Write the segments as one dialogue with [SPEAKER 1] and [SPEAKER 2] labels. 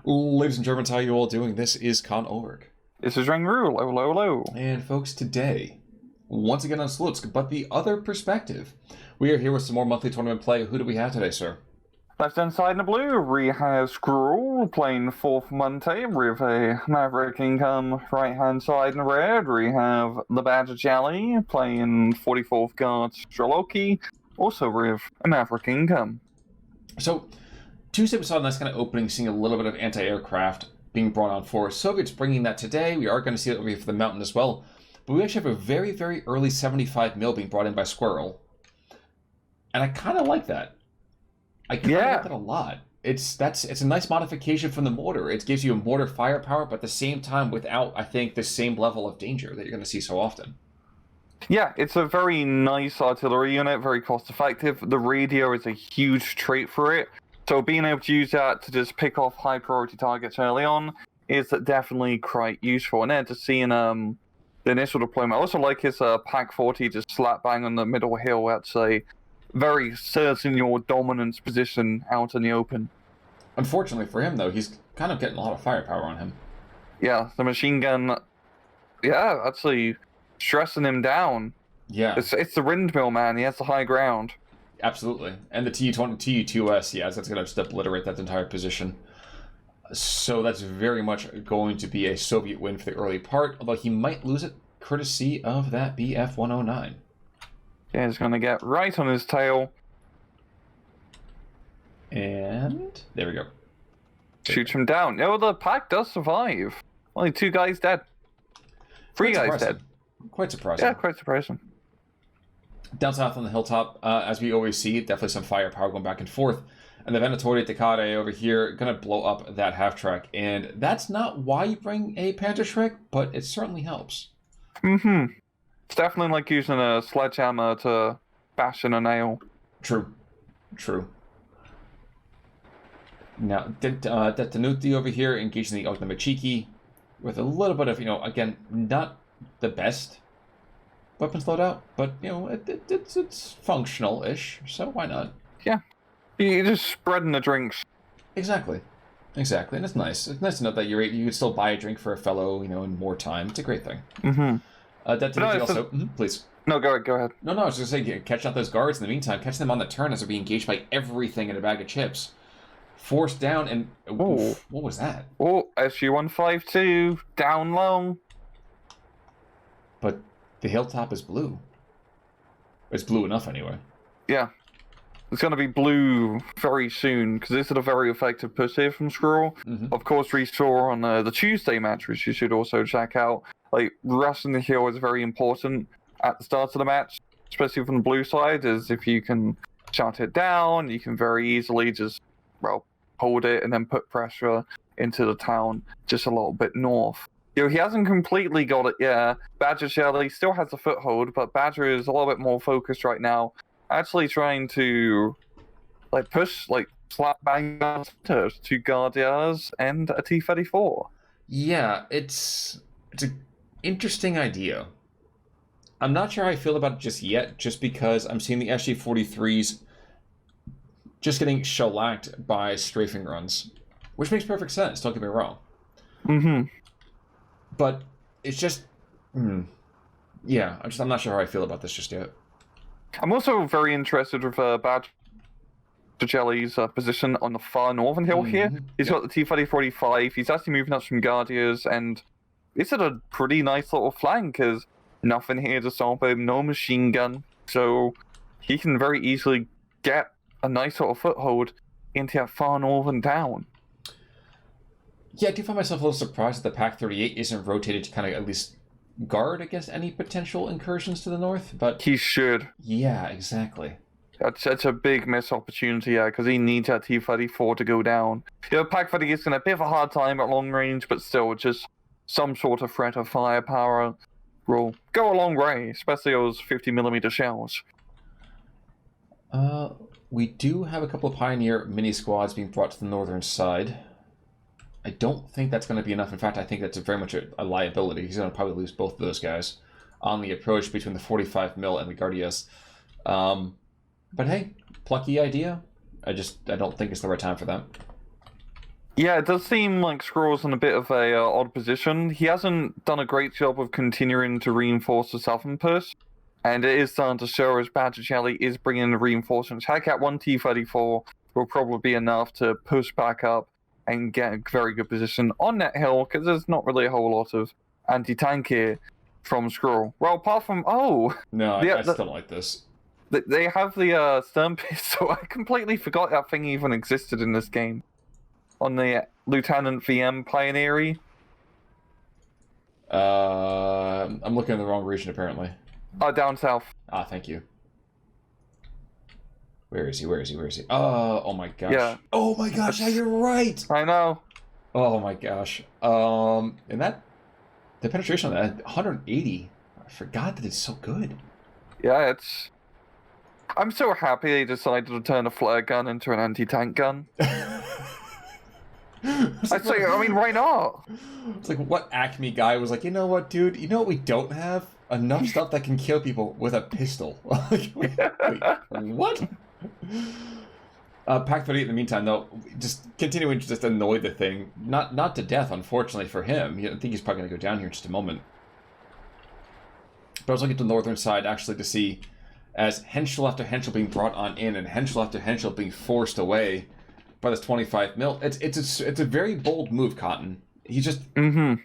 [SPEAKER 1] Ladies and Germans, how are you all doing? This is Con Ulrich.
[SPEAKER 2] This is Sqwurrol. Hello, hello, hello.
[SPEAKER 1] And folks, today, once again on Slutsk, but the other perspective. We are here with some more monthly tournament play. Who do we have today, sir?
[SPEAKER 2] Left-hand side in the blue, we have Sqwurrol playing 4th Munte with a Maverick income. Right-hand side in the red, we have the badgerjelly playing 44th Guard Strelkovy, also with a Maverick income.
[SPEAKER 1] So, Tuesday we saw a nice kind of opening, seeing a little bit of anti-aircraft being brought on for Soviets, bringing that today. We are going to see it over here for the mountain as well. But we actually have a very, very early 75 mil being brought in by Sqwurrol. And I kind of like that. I kind of like that a lot. It's a nice modification from the mortar. It gives you a mortar firepower, but at the same time without, I think, the same level of danger that you're going to see so often.
[SPEAKER 2] Yeah, it's a very nice artillery unit, very cost-effective. The radio is a huge trait for it. So being able to use that to just pick off high-priority targets early on is definitely quite useful. And then to see in the initial deployment, I also like his Pack 40 just slap bang on the middle hill. That's a very certain your dominance position out in the open.
[SPEAKER 1] Unfortunately for him, though, he's kind of getting a lot of firepower on him.
[SPEAKER 2] Yeah, the machine gun, actually stressing him down.
[SPEAKER 1] Yeah.
[SPEAKER 2] It's the windmill, man. He has the high ground.
[SPEAKER 1] Absolutely. And the Tu-2S, yes, that's going to just obliterate that entire position. So that's very much going to be a Soviet win for the early part, although he might lose it courtesy of that Bf-109.
[SPEAKER 2] Yeah, he's going to get right on his tail.
[SPEAKER 1] And there we go.
[SPEAKER 2] Shoots him down. No, the pack does survive. Only 2 guys dead. 3 guys dead.
[SPEAKER 1] Quite surprising.
[SPEAKER 2] Yeah, quite surprising.
[SPEAKER 1] Down south on the hilltop, as we always see, definitely some firepower going back and forth. And the Venatori Takare over here going to blow up that half-track. And that's not why you bring a Panzerschreck, but it certainly helps.
[SPEAKER 2] Mm-hmm. It's definitely like using a sledgehammer to bash in a nail.
[SPEAKER 1] True. Now, Detanuti over here engaging the Ognamachiki with a little bit of, again, not the best weapons loadout, but, it's functional-ish, so why not?
[SPEAKER 2] Yeah. You're just spreading the drinks.
[SPEAKER 1] Exactly. And it's nice. It's nice to know that you can still buy a drink for a fellow, in more time. It's a great thing.
[SPEAKER 2] Mm-hmm.
[SPEAKER 1] Also, please.
[SPEAKER 2] No, go ahead.
[SPEAKER 1] No, I was just going to say, catching out those guards in the meantime, catching them on the turn as they're being engaged by everything in a bag of chips. Forced down and... Oof, what was that?
[SPEAKER 2] Oh, SU-152, down low.
[SPEAKER 1] But the hilltop is blue. It's blue enough, anyway.
[SPEAKER 2] Yeah. It's going to be blue very soon, because this is a very effective push here from Sqwurrol.
[SPEAKER 1] Mm-hmm.
[SPEAKER 2] Of course, we saw on the Tuesday match, which you should also check out, rushing the hill is very important at the start of the match, especially from the blue side, as if you can shut it down, you can very easily just, hold it and then put pressure into the town just a little bit north. He hasn't completely got it yet. badgerjelly still has a foothold, but Badger is a little bit more focused right now, actually trying to push slap bang to Guardias and a T-34.
[SPEAKER 1] Yeah, it's an interesting idea. I'm not sure how I feel about it just yet, just because I'm seeing the SG-43s just getting shellacked by strafing runs, which makes perfect sense, don't get me wrong.
[SPEAKER 2] Mm-hmm.
[SPEAKER 1] But it's just... Yeah, I'm not sure how I feel about this just yet.
[SPEAKER 2] I'm also very interested with badgerjelly's position on the far northern hill here. He's got the T-3045, he's actually moving up some Guardias, and it's at a pretty nice little flank, because nothing here to stop him, no machine gun, so he can very easily get a nice sort of foothold into that far northern town.
[SPEAKER 1] Yeah, I do find myself a little surprised that the Pac-38 isn't rotated to kind of at least guard against any potential incursions to the north, but...
[SPEAKER 2] He should.
[SPEAKER 1] Yeah, exactly.
[SPEAKER 2] That's a big missed opportunity, because he needs that T-34 to go down. Pac-38 is going to have a bit of a hard time at long range, but still, just some sort of threat of firepower will go a long way, especially those 50mm shells.
[SPEAKER 1] We do have a couple of Pioneer mini squads being brought to the northern side. I don't think that's going to be enough. In fact, I think that's very much a liability. He's going to probably lose both of those guys on the approach between the 45 mil and the Guardias. But hey, plucky idea. I don't think it's the right time for that.
[SPEAKER 2] Yeah, it does seem like Sqwurrol's in a bit of a odd position. He hasn't done a great job of continuing to reinforce the southern push, and it is starting to show as badgerjelly is bringing in the reinforcements. Heck, at 1 T-34 will probably be enough to push back up and get a very good position on that hill, because there's not really a whole lot of anti-tank here from Sqwurrol. Well, apart from,
[SPEAKER 1] No, I still don't like this.
[SPEAKER 2] they have the stern pistol. I completely forgot that thing even existed in this game. On the Lieutenant VM Pioneery.
[SPEAKER 1] I'm looking in the wrong region, apparently.
[SPEAKER 2] Down south.
[SPEAKER 1] Ah, thank you. Where is he? Where is he? Where is he? Oh my gosh.
[SPEAKER 2] Yeah.
[SPEAKER 1] Oh my gosh, yeah, you're right!
[SPEAKER 2] I know.
[SPEAKER 1] Oh my gosh. And that... The penetration on that, 180. I forgot that it's so good.
[SPEAKER 2] Yeah, it's... I'm so happy they decided to turn a flare gun into an anti-tank gun. I'd say, I mean, why not?
[SPEAKER 1] It's like, what Acme guy was like, you know what, dude? You know what we don't have? Enough stuff that can kill people with a pistol. Like, wait, what? Pack 38 in the meantime, though, just continuing to just annoy the thing. Not to death, unfortunately for him. I think he's probably going to go down here in just a moment. But I was looking to the northern side, actually, to see as Henschel after Henschel being brought on in and Henschel after Henschel being forced away by this 25 mil. It's a very bold move, Cotton. He's just... I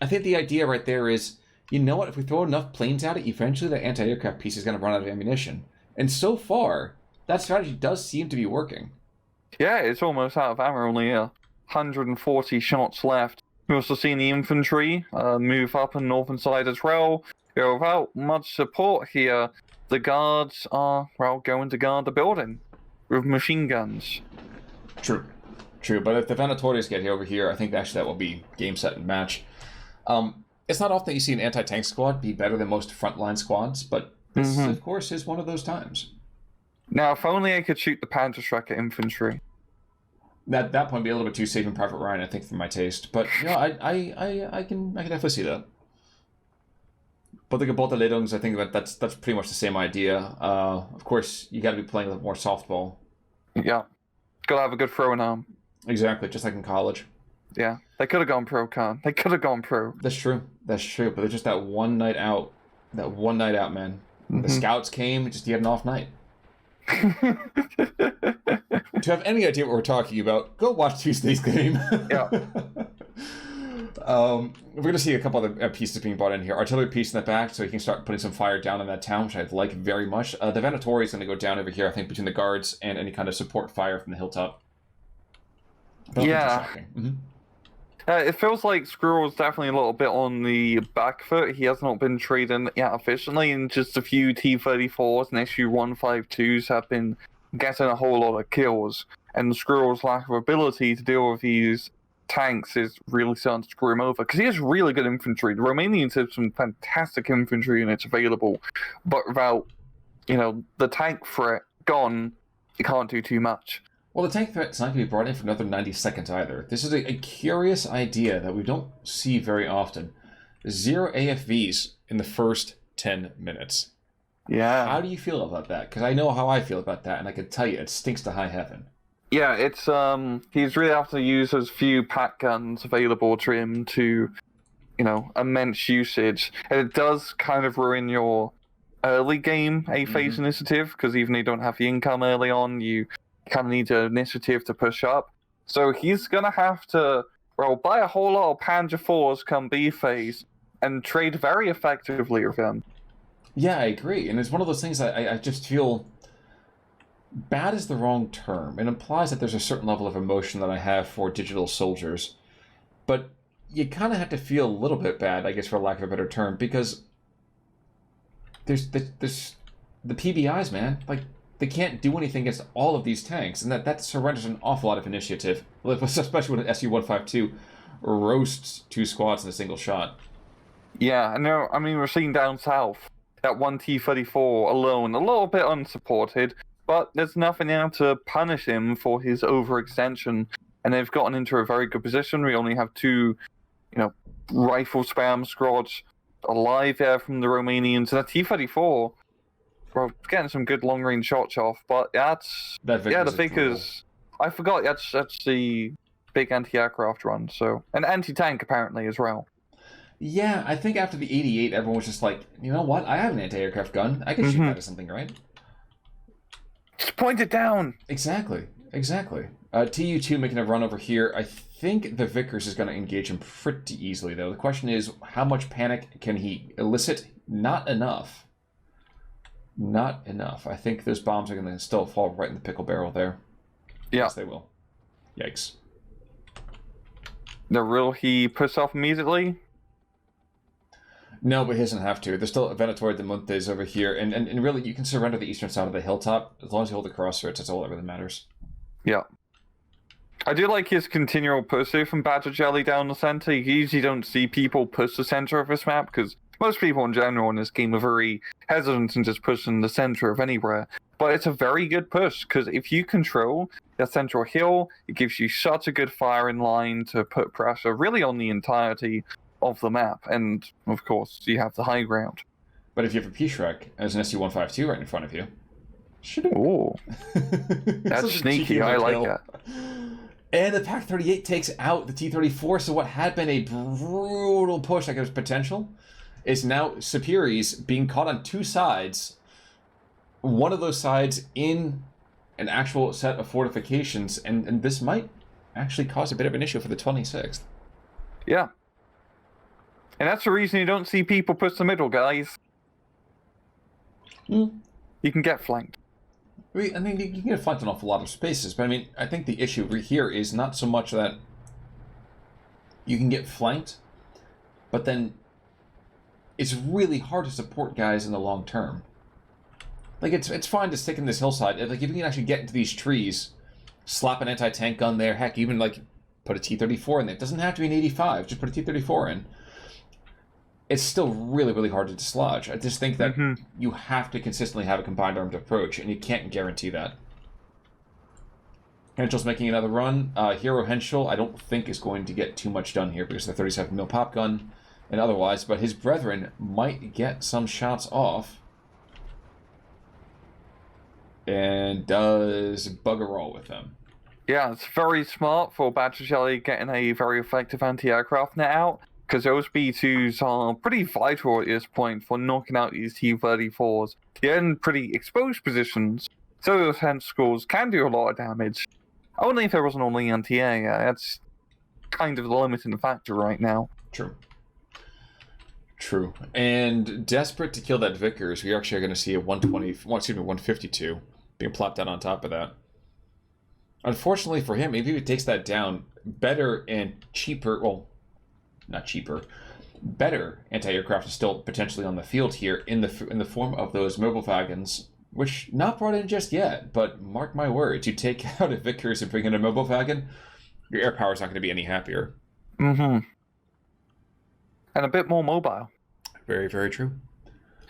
[SPEAKER 1] think the idea right there is, you know what, if we throw enough planes at it, eventually the anti-aircraft piece is going to run out of ammunition. And so far, that strategy does seem to be working.
[SPEAKER 2] Yeah, it's almost out of ammo, only 140 shots left. We've also seen the infantry move up on the northern side as well. Without much support here, the guards are, well, going to guard the building with machine guns.
[SPEAKER 1] True. But if the Venatories get over here, I think actually that will be game, set, and match. It's not often that you see an anti-tank squad be better than most frontline squads, but this, of course, is one of those times. Now,
[SPEAKER 2] if only I could shoot the Panzerschrecker infantry.
[SPEAKER 1] At that point, be a little bit too safe in Private Ryan, I think, for my taste. But you know, I can definitely see that. But the Gebotteledungs, I think that's pretty much the same idea. Of course, you got to be playing a little more softball.
[SPEAKER 2] Yeah, gotta have a good throwing arm. Exactly,
[SPEAKER 1] just like in college.
[SPEAKER 2] Yeah, they could have gone pro, Khan. They could have gone pro.
[SPEAKER 1] That's true. But there's just that one night out. That one night out, man. The scouts came, just you had an off night. To have any idea what we're talking about, go watch Tuesday's game.
[SPEAKER 2] Yeah.
[SPEAKER 1] We're going to see a couple other pieces being brought in here. Artillery piece in the back, so you can start putting some fire down on that town, which I like very much. The Venatori is going to go down over here, I think, between the guards and any kind of support fire from the hilltop.
[SPEAKER 2] Yeah. It feels like Sqwurrol's definitely a little bit on the back foot. He has not been trading efficiently, and just a few T-34s and Su-152s have been getting a whole lot of kills. And Sqwurrol's lack of ability to deal with these tanks is really starting to screw him over, because he has really good infantry. The Romanians have some fantastic infantry units available, but without, the tank threat gone, you can't do too much.
[SPEAKER 1] Well, the tank threat's not going to be brought in for another 90 seconds either. This is a curious idea that we don't see very often. 0 AFVs in the first 10 minutes.
[SPEAKER 2] Yeah.
[SPEAKER 1] How do you feel about that? Because I know how I feel about that, and I can tell you it stinks to high heaven.
[SPEAKER 2] Yeah, it's he's really have to use those few pack guns available to him to, immense usage. And it does kind of ruin your early game A-phase initiative, because even though you don't have the income early on, you kind of need an initiative to push up. So he's going to have to, buy a whole lot of Panzer IVs come B-phase and trade very effectively with them.
[SPEAKER 1] Yeah, I agree. And it's one of those things that I just feel... Bad is the wrong term. It implies that there's a certain level of emotion that I have for digital soldiers. But you kind of have to feel a little bit bad, I guess, for lack of a better term, because there's the PBIs, man. Like, they can't do anything against all of these tanks, and that surrenders an awful lot of initiative, especially when an Su-152 roasts 2 squads in a single shot.
[SPEAKER 2] Yeah, we're seeing down south, that 1 T-34 alone, a little bit unsupported, but there's nothing now to punish him for his overextension, and they've gotten into a very good position. We only have 2, rifle spam squads alive there from the Romanians, and a T-34, getting some good long-range shots off, but the Vickers, I forgot, that's the big anti-aircraft run, so and anti-tank apparently as well.
[SPEAKER 1] Yeah, I think after the 88, everyone was just like, you know what? I have an anti-aircraft gun. I can shoot that at something, right?
[SPEAKER 2] Just point it down.
[SPEAKER 1] Exactly. TU2 making a run over here. I think the Vickers is going to engage him pretty easily, though. The question is, how much panic can he elicit? Not enough. Not enough. I think those bombs are going to still fall right in the pickle barrel there.
[SPEAKER 2] Yeah.
[SPEAKER 1] Yes, they will. Yikes.
[SPEAKER 2] Now, will he push off immediately?
[SPEAKER 1] No, but he doesn't have to. There's still a Venator de Montes over here, and really, you can surrender the eastern side of the hilltop. As long as you hold the crossroads, that's all that really matters.
[SPEAKER 2] Yeah. I do like his continual push from badgerjelly down the center. You usually don't see people push the center of this map, because most people in general in this game are very hesitant in just pushing the center of anywhere. But it's a very good push, because if you control that central hill, it gives you such a good firing line to put pressure really on the entirety of the map. And, of course, you have the high ground.
[SPEAKER 1] But if you have a P-Shrek as an SU-152 right in front of you...
[SPEAKER 2] Ooh. That's sneaky. I like that.
[SPEAKER 1] And the Pak-38 takes out the T-34, so what had been a brutal push like it was potential is now Superior's being caught on two sides. One of those sides in an actual set of fortifications, and this might actually cause a bit of an issue for the 26th.
[SPEAKER 2] Yeah. And that's the reason you don't see people push the middle, guys. You can get flanked.
[SPEAKER 1] I mean, you can get flanked in an awful lot of spaces, but I mean, I think the issue here is not so much that you can get flanked, but then it's really hard to support guys in the long term. Like, it's fine to stick in this hillside. Like, if you can actually get into these trees, slap an anti-tank gun there, heck, even, like, put a T-34 in there. It doesn't have to be an 85, just put a T-34 in. It's still really, really hard to dislodge. I just think that you have to consistently have a combined armed approach, and you can't guarantee that. Henchel's making another run. Hero Henschel, I don't think, is going to get too much done here because of the 37mm pop gun and otherwise, but his brethren might get some shots off. And does Sqwurrol with them.
[SPEAKER 2] Yeah, it's very smart for badgerjelly getting a very effective anti-aircraft net out, because those B2s are pretty vital at this point for knocking out these T-34s. They're in pretty exposed positions, so those Henschels can do a lot of damage. Only if there wasn't only anti-air, yeah, that's kind of the limiting factor right now.
[SPEAKER 1] True. And desperate to kill that Vickers, we actually are going to see a 152 being plopped down on top of that. Unfortunately for him, maybe if he takes that down, better and cheaper, well, not cheaper, better anti-aircraft is still potentially on the field here in the form of those mobile wagons, which not brought in just yet, but mark my words, you take out a Vickers and bring in a mobile wagon, your air power is not going to be any happier.
[SPEAKER 2] And a bit more mobile.
[SPEAKER 1] Very, very true.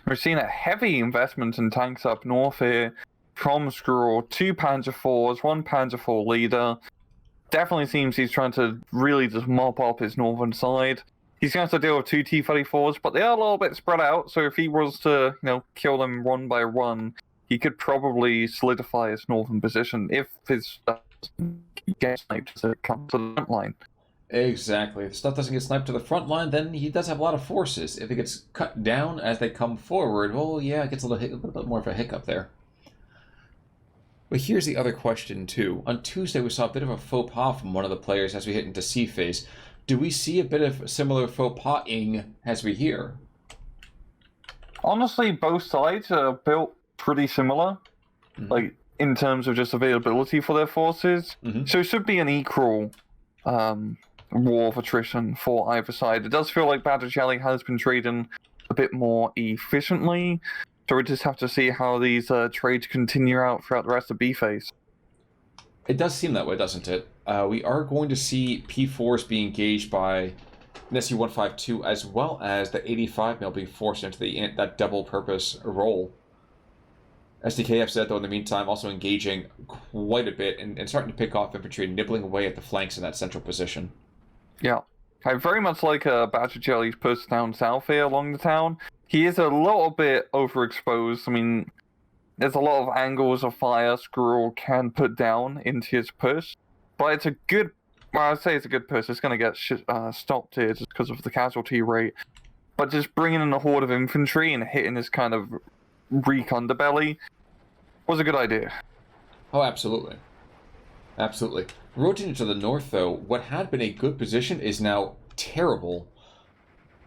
[SPEAKER 2] We're seeing a heavy investment in tanks up north here from Sqwurrol, 2 Panzer IVs, 1 Panzer IV leader. Definitely seems he's trying to really just mop up his northern side. He's going to have to deal with 2 T-34s, but they are a little bit spread out, so if he was to, kill them one by one, he could probably solidify his northern position if his stuff doesn't get sniped as it comes to the front line.
[SPEAKER 1] Exactly. If stuff doesn't get sniped to the front line, then he does have a lot of forces. If it gets cut down as they come forward, well, yeah, it gets a little bit more of a hiccup there. But here's the other question, too. On Tuesday, we saw a bit of a faux pas from one of the players as we hit into C phase. Do we see a bit of similar faux pas-ing as we hear?
[SPEAKER 2] Honestly, both sides are built pretty similar, like in terms of just availability for their forces. So it should be an equal war of attrition for either side. It does feel like badgerjelly has been trading a bit more efficiently, so we just have to see how these trades continue out throughout the rest of B phase.
[SPEAKER 1] It does seem that way, doesn't it? We are going to see P4s being engaged by an SU-152 as well as the 85mm being forced into that double-purpose role. SDKF said, though, in the meantime, also engaging quite a bit and starting to pick off infantry and nibbling away at the flanks in that central position.
[SPEAKER 2] Yeah. I very much like badgerjelly's push down south here along the town. He is a little bit overexposed. I mean, there's a lot of angles of fire Sqwurrol can put down into his push, but it's a good Well, I'd say it's a good push. It's going to get stopped here just because of the casualty rate. But just bringing in a horde of infantry and hitting this kind of reek underbelly was a good idea.
[SPEAKER 1] Oh, absolutely. Absolutely. Rotating to the north, though, what had been a good position is now terrible.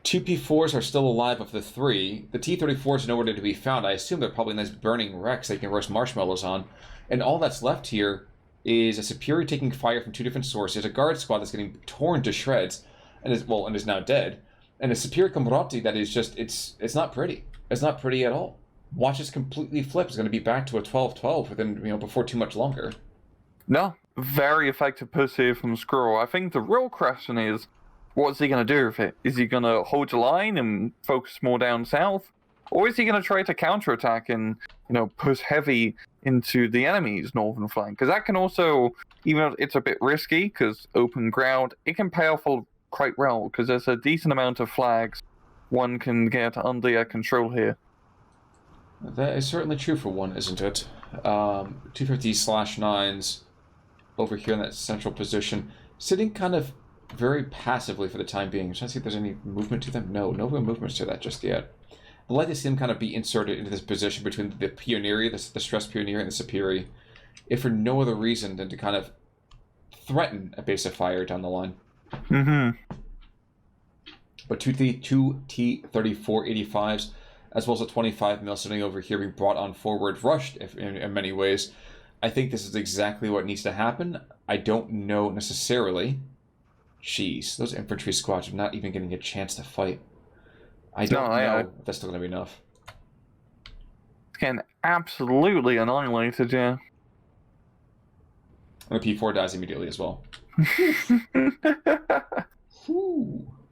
[SPEAKER 1] 2 P4s are still alive of the 3. The T-34s are nowhere to be found. I assume they're probably nice burning wrecks they can roast marshmallows on. And all that's left here is a Superior taking fire from 2 different sources, a guard squad that's getting torn to shreds, and is now dead, and a Superior Comroti that is just, it's not pretty. It's not pretty at all. Watch this completely flip. It's going to be back to a 12-12 within, before too much longer.
[SPEAKER 2] No, very effective push here from Sqwurrol. I think the real question is, what's he going to do with it? Is he going to hold the line and focus more down south? Or is he going to try to counterattack and, push heavy into the enemy's northern flank? Because that can also, even though it's a bit risky, because open ground, it can pay off quite well, because there's a decent amount of flags one can get under their control here.
[SPEAKER 1] That is certainly true for one, isn't it? 250/9s over here in that central position, sitting kind of very passively for the time being. I'm trying to see if there's any movement to them. No real movements to that just yet. I'd like to see them kind of be inserted into this position between the Pioneer, the Stress Pioneer, and the Superior, if for no other reason than to kind of threaten a base of fire down the line.
[SPEAKER 2] Mm-hmm.
[SPEAKER 1] But two T-34-85s, as well as a 25mm sitting over here being brought on forward, rushed in many ways. I think this is exactly what needs to happen. I don't know necessarily. Jeez, those infantry squads are not even getting a chance to fight. I don't know if that's still going to be enough.
[SPEAKER 2] It's getting absolutely annihilated, yeah.
[SPEAKER 1] And the P4 dies immediately as well.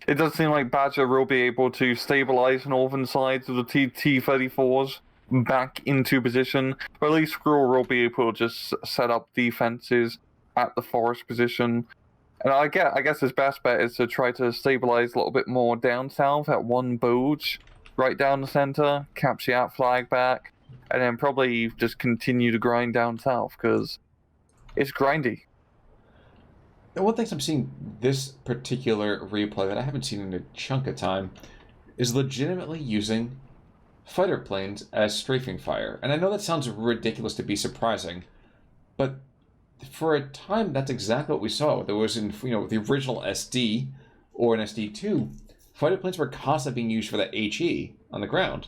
[SPEAKER 2] It does seem like Badger will be able to stabilize northern sides of the T-34s back into position, but at least Sqwurrol will be able to just set up defenses at the forest position. And I guess his best bet is to try to stabilize a little bit more down south at one bulge, right down the center, capture that flag back, and then probably just continue to grind down south, because it's grindy.
[SPEAKER 1] And one thing I'm seeing this particular replay that I haven't seen in a chunk of time is legitimately using fighter planes as strafing fire. And I know that sounds ridiculous to be surprising, but for a time, that's exactly what we saw. There was in the original SD or an SD2, fighter planes were constantly being used for that HE on the ground.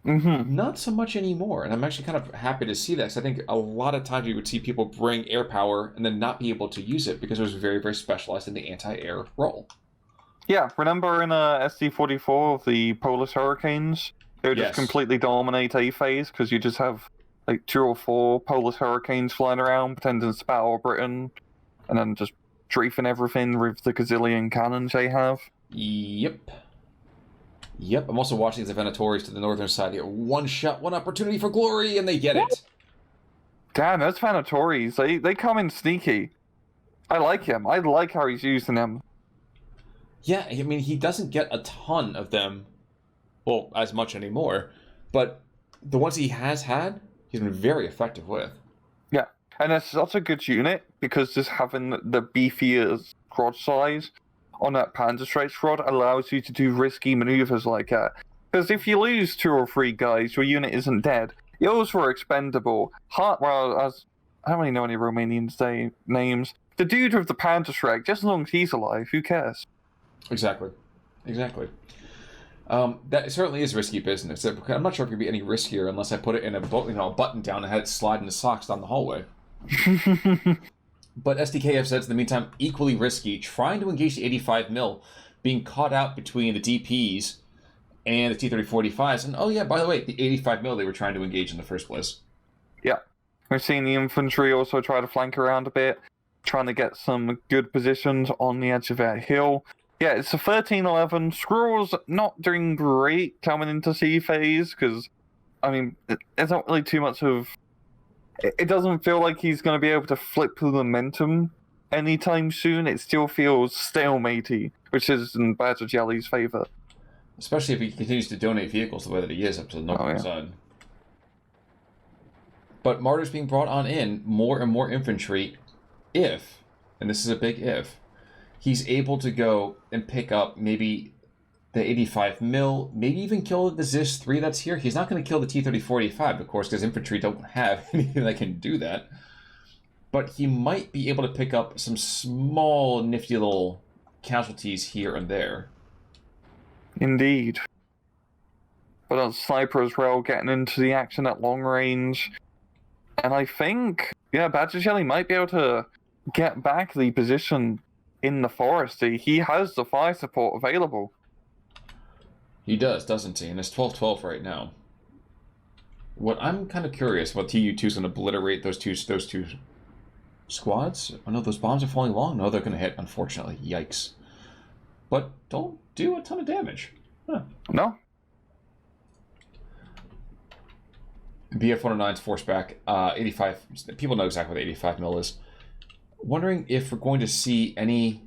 [SPEAKER 2] Mm-hmm.
[SPEAKER 1] Not so much anymore, and I'm actually kind of happy to see that, because I think a lot of times you would see people bring air power and then not be able to use it because it was very, very specialized in the anti-air role.
[SPEAKER 2] Yeah, remember in SD44, the Polish Hurricanes? They would just completely dominate A phase, because you just have like 2 or 4 Polish Hurricanes flying around, pretending to battle Britain, and then just draping everything with the gazillion cannons they have.
[SPEAKER 1] Yep. I'm also watching the Venatoris to the northern side here. One shot, one opportunity for glory, and they get it.
[SPEAKER 2] Damn, those Venatoris, they come in sneaky. I like him. I like how he's using them.
[SPEAKER 1] Yeah, I mean, he doesn't get a ton of them, well, as much anymore, but the ones he has had, he's been very effective with.
[SPEAKER 2] Yeah, and it's such a good unit, because just having the beefier squad size on that Panzerstrike squad allows you to do risky maneuvers like that. Because if you lose 2 or 3 guys, your unit isn't dead. Yours were expendable. I don't really know any Romanian names. The dude with the Panzerstrike, just as long as he's alive, who cares?
[SPEAKER 1] Exactly. That certainly is risky business. I'm not sure if it could be any riskier unless I put it in a button down and had it slide in the socks down the hallway. But SDKF says, in the meantime, equally risky, trying to engage the 85mm, being caught out between the DPs and the T-34-85s. And, oh yeah, by the way, the 85mm they were trying to engage in the first place.
[SPEAKER 2] Yeah. We're seeing the infantry also try to flank around a bit, trying to get some good positions on the edge of that hill. Yeah, it's a 13-11. Sqwurrol's not doing great coming into C phase, because, I mean, there's not really too much of... It doesn't feel like he's going to be able to flip the momentum anytime soon. It still feels stalematey, which is in badgerjelly's favor.
[SPEAKER 1] Especially if he continues to donate vehicles the way that he is up to the northern side. But Martyr's being brought on in more and more infantry if, and this is a big if, he's able to go and pick up maybe the 85 mil, maybe even kill the Zis 3 that's here. He's not going to kill the T-34-85, of course, because infantry don't have anything that can do that. But he might be able to pick up some small, nifty little casualties here and there.
[SPEAKER 2] Indeed. But on sniper as well, getting into the action at long range. And I think, badgerjelly might be able to get back the position in the forest. He has the fire support available.
[SPEAKER 1] He does, doesn't he? And it's 12-12 right now. What I'm kind of curious about, TU2 is going to obliterate those two squads. Oh no, those bombs are falling long. No, they're going to hit, unfortunately. Yikes. But don't do a ton of damage. Huh.
[SPEAKER 2] No.
[SPEAKER 1] BF-109's force back. 85. People know exactly what 85 mil is. Wondering if we're going to see any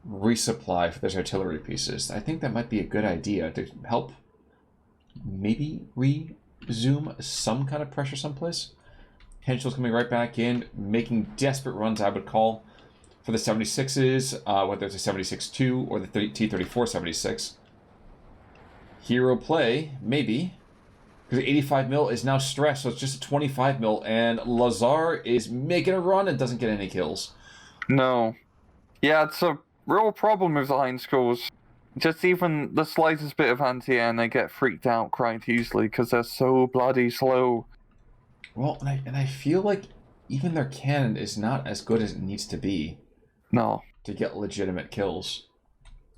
[SPEAKER 1] resupply for those artillery pieces. I think that might be a good idea to help maybe resume some kind of pressure someplace. Henschel's coming right back in, making desperate runs, I would call, for the 76s, whether it's a 76-2 or the T-34-76. Hero play, maybe, because 85 mil is now stressed, so it's just a 25 mil, and Lazar is making a run and doesn't get any kills.
[SPEAKER 2] No. Yeah, it's a real problem with the Heinz-Sqwurrls. Just even the slightest bit of anti-air and they get freaked out quite easily because they're so bloody slow.
[SPEAKER 1] Well, and I feel like even their cannon is not as good as it needs to be.
[SPEAKER 2] No.
[SPEAKER 1] To get legitimate kills.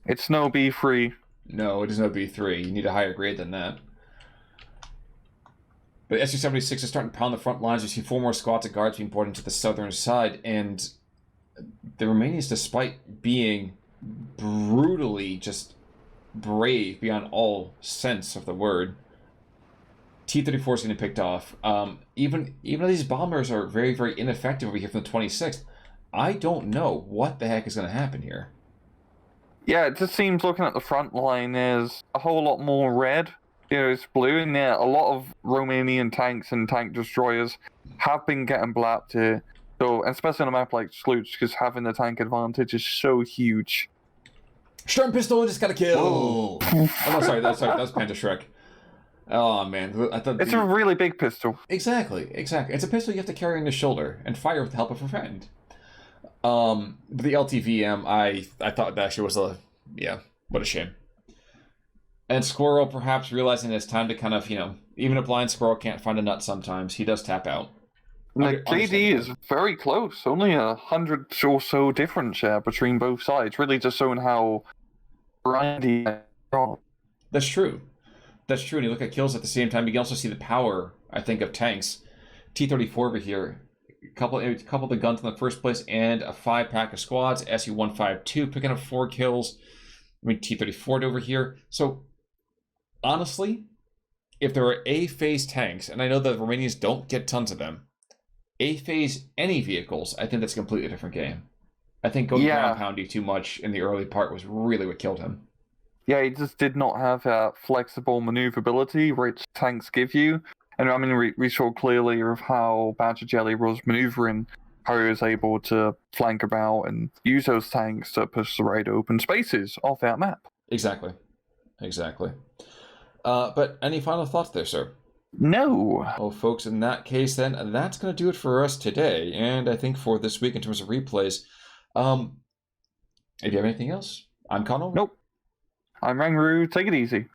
[SPEAKER 2] It's no B3.
[SPEAKER 1] No, it is no B3. You need a higher grade than that. But Su-76 is starting to pound the front lines. You see 4 more squads of guards being brought into the southern side, and the Romanians, despite being brutally just brave beyond all sense of the word, T-34 is getting picked off. Even though these bombers are very, very ineffective over here from the 26th, I don't know what the heck is going to happen here.
[SPEAKER 2] Yeah, it just seems looking at the front line, there's a whole lot more red. It's blue, and a lot of Romanian tanks and tank destroyers have been getting blapped here. So, especially on a map like Slutsk, because having the tank advantage is so huge.
[SPEAKER 1] Sturm Pistol just got a kill! Oh, no, sorry, that was Panda Shrek. Oh, man. I thought
[SPEAKER 2] it's a really big pistol.
[SPEAKER 1] Exactly. It's a pistol you have to carry on your shoulder and fire with the help of a friend. But the LTVM, I thought that actually was what a shame. And Sqwurrol perhaps realizing it's time to kind of, even a blind squirrel can't find a nut sometimes. He does tap out.
[SPEAKER 2] The KD is very close. Only 100 or so difference between both sides. Really just showing how grindy they are.
[SPEAKER 1] That's true. That's true. And you look at kills at the same time. You can also see the power, I think, of tanks. T-34 over here. A couple of the guns in the first place and a 5-pack of squads. Su-152 picking up 4 kills. T-34 over here. So, honestly, if there are A-phase tanks, and I know the Romanians don't get tons of them, A-phase any vehicles, I think that's a completely different game. I think going ground poundy too much in the early part was really what killed him.
[SPEAKER 2] Yeah, he just did not have that flexible maneuverability which tanks give you. And I mean, we saw clearly of how badgerjelly was maneuvering, how he was able to flank about and use those tanks to push the right open spaces off that map.
[SPEAKER 1] Exactly. But any final thoughts there, sir?
[SPEAKER 2] No.
[SPEAKER 1] Well, folks, in that case, then, that's going to do it for us today. And I think for this week in terms of replays. If you have anything else, I'm Connell.
[SPEAKER 2] Nope. I'm Rangru. Take it easy.